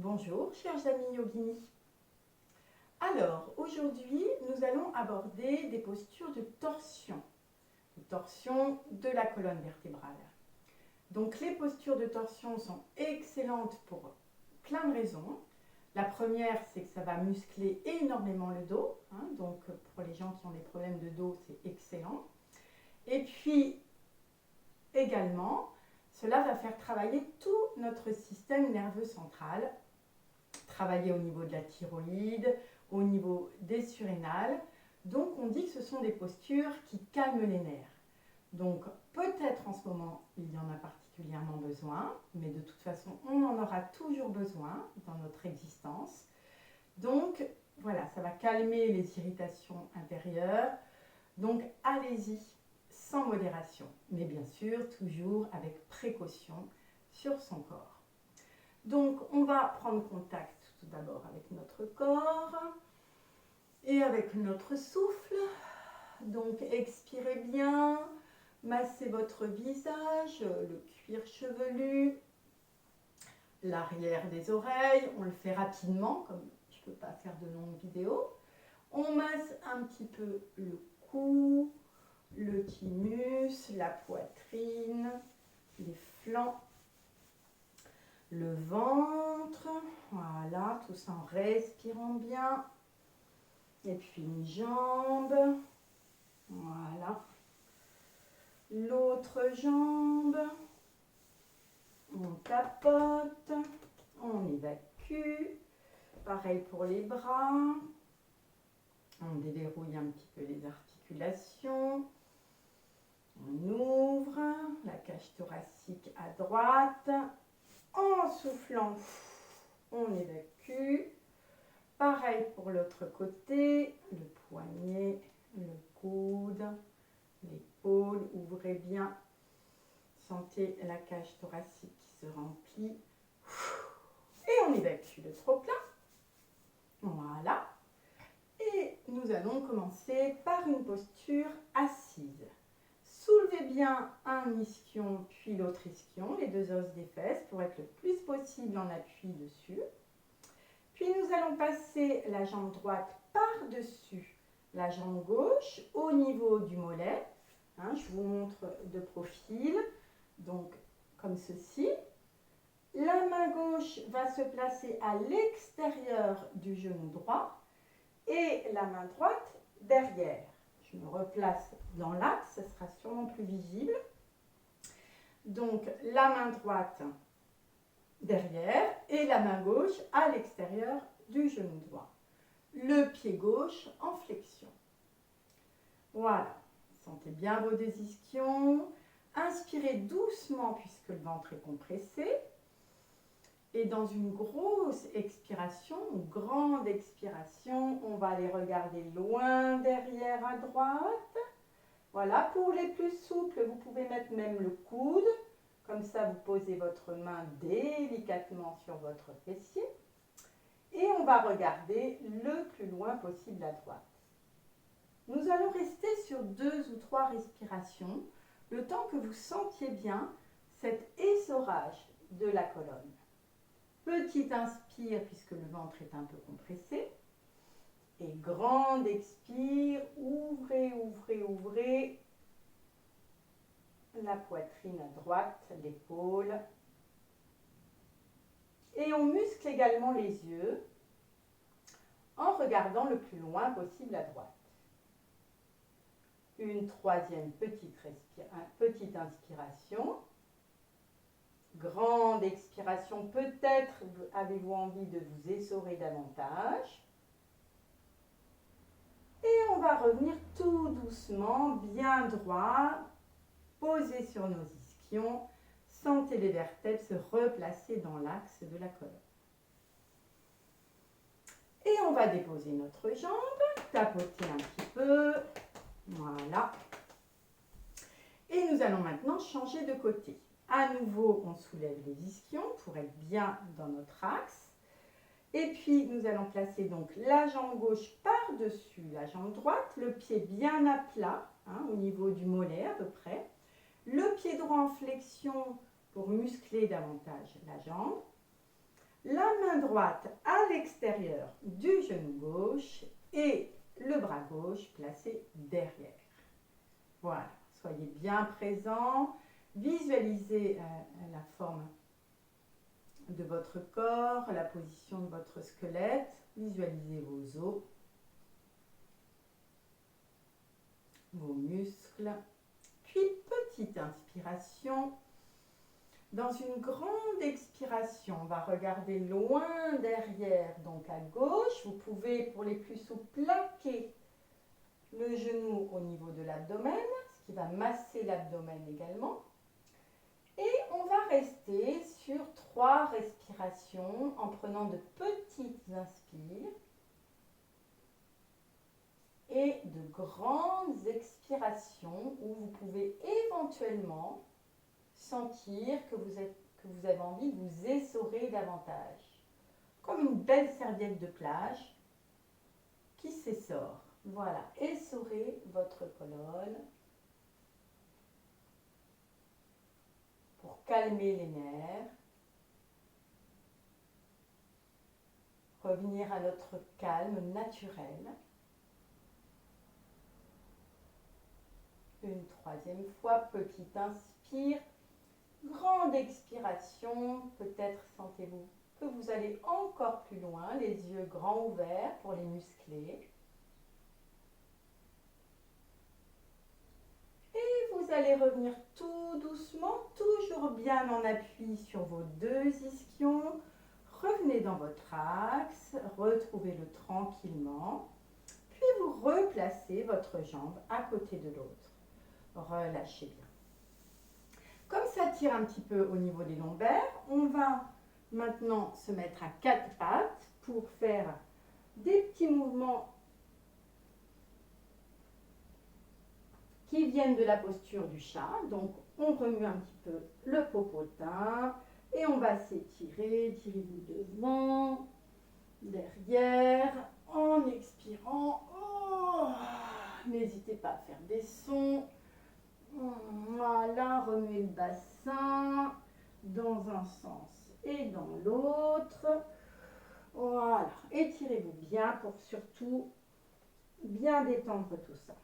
Bonjour, chers amis yogini. Alors, aujourd'hui, nous allons aborder des postures de torsion de la colonne vertébrale. Donc, les postures de torsion sont excellentes pour plein de raisons. La première, c'est que ça va muscler énormément le dos. Donc, pour les gens qui ont des problèmes de dos, c'est excellent. Et puis, également, cela va faire travailler tout notre système nerveux central, travailler au niveau de la thyroïde, au niveau des surrénales. Donc on dit que ce sont des postures qui calment les nerfs. Donc peut-être en ce moment il y en a particulièrement besoin, mais de toute façon on en aura toujours besoin dans notre existence. Donc voilà, ça va calmer les irritations intérieures. Donc allez-y sans modération, mais bien sûr toujours avec précaution sur son corps. Donc on va prendre contact tout d'abord avec notre corps et avec notre souffle. Donc expirez bien, massez votre visage, le cuir chevelu, l'arrière des oreilles. On le fait rapidement, comme je ne peux pas faire de longues vidéos. On masse un petit peu le cou, le thymus, la poitrine, les flancs, le ventre, voilà, tout ça en respirant bien. Et puis une jambe, voilà. L'autre jambe, on tapote, on évacue. Pareil pour les bras. On déverrouille un petit peu les articulations. On ouvre la cage thoracique à droite. En soufflant, on évacue. Pareil pour l'autre côté, le poignet, le coude, l'épaule. Ouvrez bien. Sentez la cage thoracique qui se remplit. Et on évacue le trop-plein. Voilà. Et nous allons commencer par une posture assise. Soulevez bien un ischion puis l'autre ischion, les deux os des fesses, pour être le plus possible en appui dessus. Puis nous allons passer la jambe droite par-dessus la jambe gauche au niveau du mollet. Je vous montre de profil, donc comme ceci. La main gauche va se placer à l'extérieur du genou droit et la main droite derrière. Je me replace dans l'axe, ce sera sûrement plus visible. Donc la main droite derrière et la main gauche à l'extérieur du genou droit. Le pied gauche en flexion. Voilà, sentez bien vos deux ischions. Inspirez doucement puisque le ventre est compressé. Et dans une grosse expiration, une grande expiration, on va aller regarder loin derrière à droite. Voilà, pour les plus souples, vous pouvez mettre même le coude. Comme ça, vous posez votre main délicatement sur votre fessier. Et on va regarder le plus loin possible à droite. Nous allons rester sur 2 ou 3 respirations, le temps que vous sentiez bien cet essorage de la colonne. Petite inspire puisque le ventre est un peu compressé. Et grande expire, ouvrez, ouvrez, ouvrez. La poitrine à droite, l'épaule. Et on muscle également les yeux en regardant le plus loin possible à droite. Une troisième petite inspiration. Grande expiration, peut-être avez-vous envie de vous essorer davantage. Et on va revenir tout doucement, bien droit, posé sur nos ischions. Sentez les vertèbres se replacer dans l'axe de la colonne. Et on va déposer notre jambe, tapoter un petit peu. Voilà. Et nous allons maintenant changer de côté. À nouveau, on soulève les ischions pour être bien dans notre axe. Et puis, nous allons placer donc la jambe gauche par-dessus la jambe droite, le pied bien à plat, au niveau du mollet à peu près. Le pied droit en flexion pour muscler davantage la jambe. La main droite à l'extérieur du genou gauche et le bras gauche placé derrière. Voilà, soyez bien présents, visualisez la forme de votre corps, la position de votre squelette, visualisez vos os, vos muscles. Puis petite inspiration. Dans une grande expiration, on va regarder loin derrière, donc à gauche. Vous pouvez, pour les plus souples, plaquer le genou au niveau de l'abdomen, ce qui va masser l'abdomen également. Et on va rester sur 3 respirations en prenant de petites inspires et de grandes expirations où vous pouvez éventuellement sentir que vous avez envie de vous essorer davantage. Comme une belle serviette de plage qui s'essore. Voilà, essorez votre colonne pour calmer les nerfs. Revenir à notre calme naturel. Une 3e fois, petite inspire. Grande expiration, peut-être sentez-vous que vous allez encore plus loin, les yeux grands ouverts pour les muscler. Et vous allez revenir tout doucement, toujours bien en appui sur vos 2 ischions. Revenez dans votre axe, retrouvez-le tranquillement. Puis vous replacez votre jambe à côté de l'autre. Relâchez bien. Comme ça tire un petit peu au niveau des lombaires, on va maintenant se mettre à 4 pattes pour faire des petits mouvements qui viennent de la posture du chat. Donc on remue un petit peu le popotin et on va s'étirer. Tirez-vous devant, derrière, en expirant. Oh, n'hésitez pas à faire des sons. Voilà, remuez le bassin dans un sens et dans l'autre. Voilà, étirez-vous bien pour surtout bien détendre tout ça.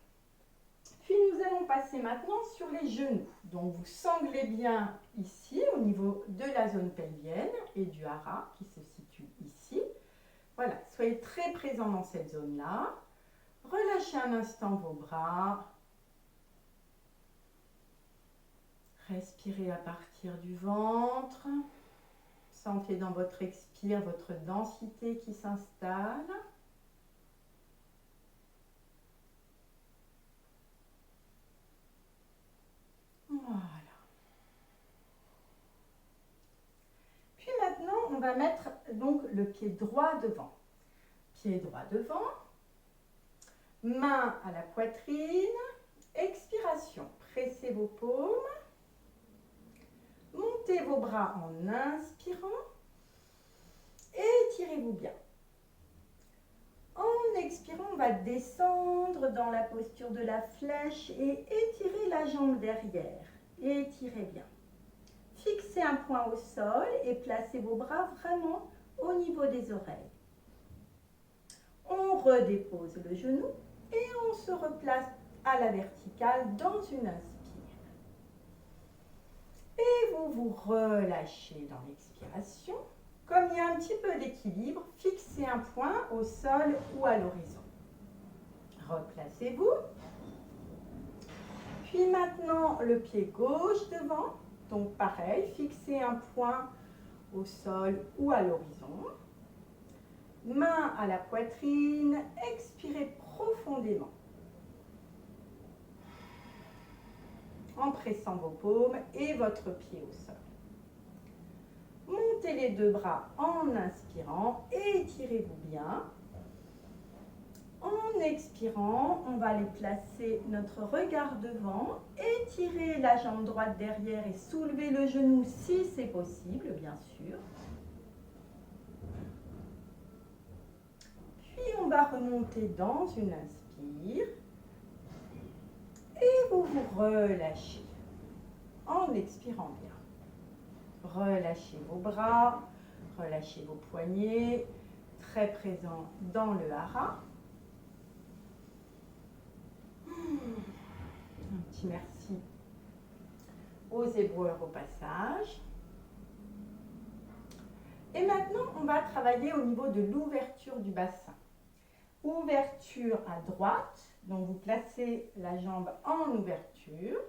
Puis nous allons passer maintenant sur les genoux. Donc vous sanglez bien ici au niveau de la zone pelvienne et du hara qui se situe ici. Voilà, soyez très présents dans cette zone-là. Relâchez un instant vos bras. Respirez à partir du ventre. Sentez dans votre expire votre densité qui s'installe. Voilà. Puis maintenant, on va mettre donc le pied droit devant. Pied droit devant. Main à la poitrine. Expiration. Pressez vos paumes. Montez vos bras en inspirant. Étirez-vous bien. En expirant, on va descendre dans la posture de la flèche et étirer la jambe derrière. Étirez bien. Fixez un point au sol et placez vos bras vraiment au niveau des oreilles. On redépose le genou et on se replace à la verticale dans une inspire. Et vous vous relâchez dans l'expiration. Comme il y a un petit peu d'équilibre, fixez un point au sol ou à l'horizon. Replacez-vous. Puis maintenant, le pied gauche devant. Donc pareil, fixez un point au sol ou à l'horizon. Main à la poitrine, expirez profondément. En pressant vos paumes et votre pied au sol. Montez les 2 bras en inspirant, étirez-vous bien. En expirant, on va aller placer notre regard devant, étirez la jambe droite derrière et soulevez le genou si c'est possible, bien sûr. Puis on va remonter dans une inspire et vous vous relâchez en expirant bien. Relâchez vos bras, Relâchez vos poignets, très présent dans le hara. Un petit merci aux éboueurs au passage. Et maintenant, on va travailler au niveau de l'ouverture du bassin. Ouverture à droite, donc vous placez la jambe en ouverture,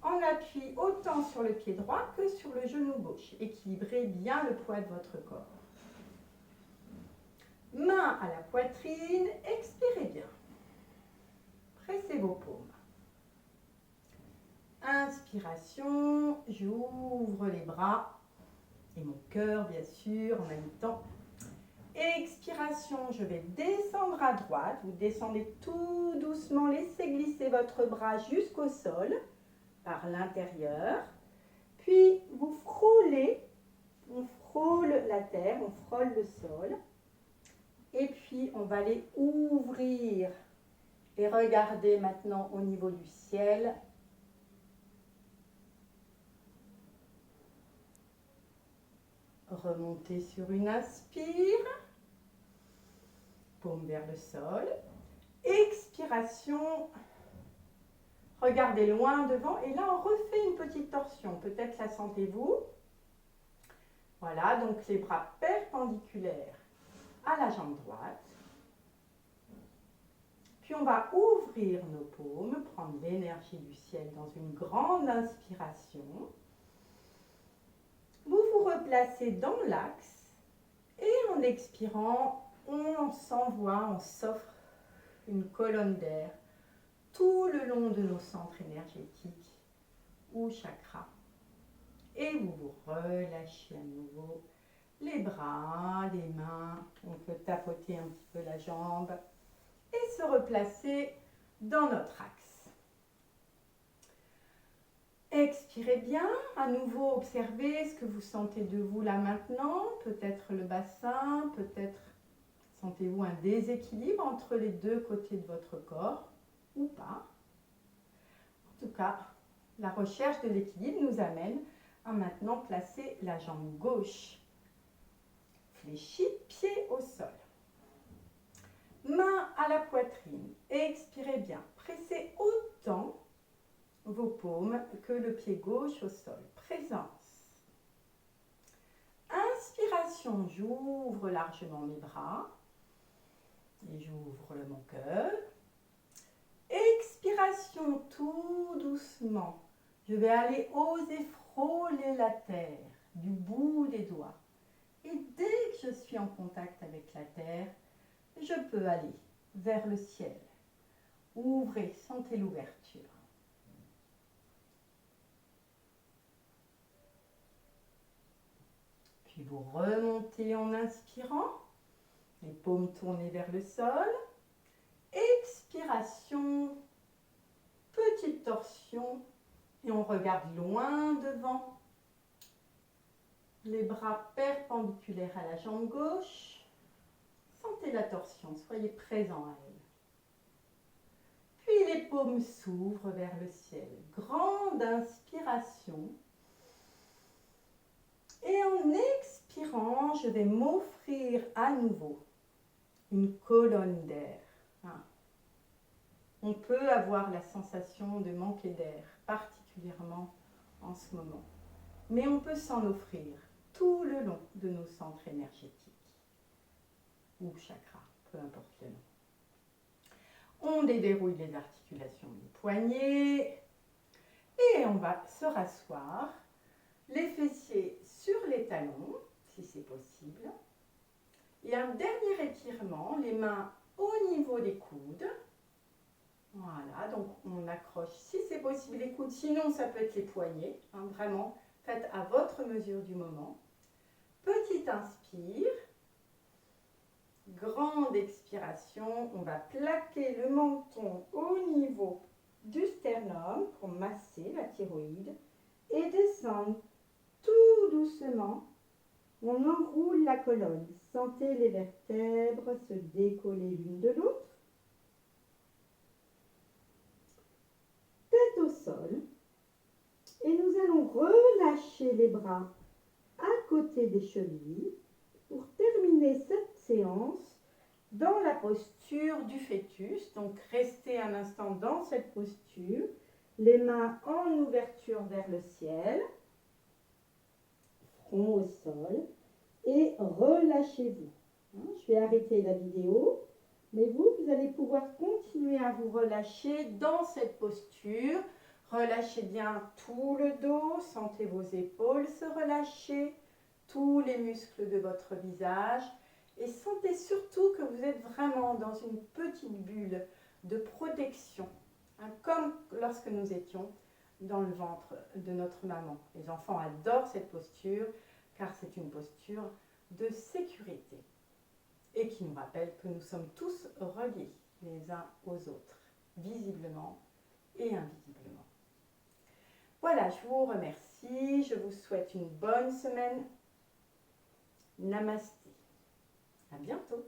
en appui autant sur le pied droit que sur le genou gauche. Équilibrez bien le poids de votre corps. Main à la poitrine, expirez bien. Pressez vos paumes. Inspiration, j'ouvre les bras et mon cœur bien sûr en même temps. Expiration, je vais descendre à droite. Vous descendez tout doucement, laissez glisser votre bras jusqu'au sol par l'intérieur. Puis vous frôlez, on frôle la terre, on frôle le sol. Et puis on va les ouvrir et regardez maintenant au niveau du ciel. Remontez sur une inspire, paume vers le sol. Expiration, regardez loin devant et là on refait une petite torsion. Peut-être la sentez-vous. Voilà, donc les bras perpendiculaires à la jambe droite. Puis on va ouvrir nos paumes, prendre l'énergie du ciel dans une grande inspiration. Vous vous replacez dans l'axe et en expirant, on s'envoie, on s'offre une colonne d'air tout le long de nos centres énergétiques ou chakras. Et vous vous relâchez à nouveau les bras, les mains, on peut tapoter un petit peu la jambe et se replacer dans notre axe. Expirez bien, à nouveau observez ce que vous sentez de vous là maintenant, peut-être le bassin, peut-être sentez-vous un déséquilibre entre les deux côtés de votre corps ou pas. En tout cas, la recherche de l'équilibre nous amène à maintenant placer la jambe gauche fléchie, pied au sol. Main à la poitrine, expirez bien, pressez autant vos paumes que le pied gauche au sol. Présence. Inspiration, j'ouvre largement mes bras et j'ouvre mon cœur. Expiration, tout doucement. Je vais aller oser frôler la terre du bout des doigts. Et dès que je suis en contact avec la terre, je peux aller vers le ciel. Ouvrez, sentez l'ouverture. Puis vous remontez en inspirant, les paumes tournées vers le sol. Expiration, petite torsion et on regarde loin devant. Les bras perpendiculaires à la jambe gauche. Sentez la torsion, soyez présent à elle. Puis les paumes s'ouvrent vers le ciel. Grande inspiration. Et en expirant, je vais m'offrir à nouveau une colonne d'air. On peut avoir la sensation de manquer d'air, particulièrement en ce moment. Mais on peut s'en offrir tout le long de nos centres énergétiques ou chakras, peu importe le nom. On déverrouille les articulations du poignet et on va se rasseoir, les fessiers sur les talons, si c'est possible. Et un dernier étirement, les mains au niveau des coudes. Voilà, donc on accroche si c'est possible les coudes, sinon ça peut être les poignets, vraiment, faites à votre mesure du moment. Petite inspire, grande expiration, on va plaquer le menton au niveau du sternum pour masser la thyroïde et descendre tout doucement. On enroule la colonne, sentez les vertèbres se décoller l'une de l'autre. Tête au sol et nous allons relâcher les bras à côté des chevilles pour terminer cette séance dans la posture du fœtus. Donc restez un instant dans cette posture, les mains en ouverture vers le ciel, front au sol, et relâchez-vous. Je vais arrêter la vidéo, mais vous allez pouvoir continuer à vous relâcher dans cette posture. Relâchez bien tout le dos, sentez vos épaules se relâcher, tous les muscles de votre visage et sentez surtout que vous êtes vraiment dans une petite bulle de protection, comme lorsque nous étions dans le ventre de notre maman. Les enfants adorent cette posture car c'est une posture de sécurité et qui nous rappelle que nous sommes tous reliés les uns aux autres, visiblement et invisiblement. Voilà, je vous remercie, je vous souhaite une bonne semaine. Namasté. À bientôt.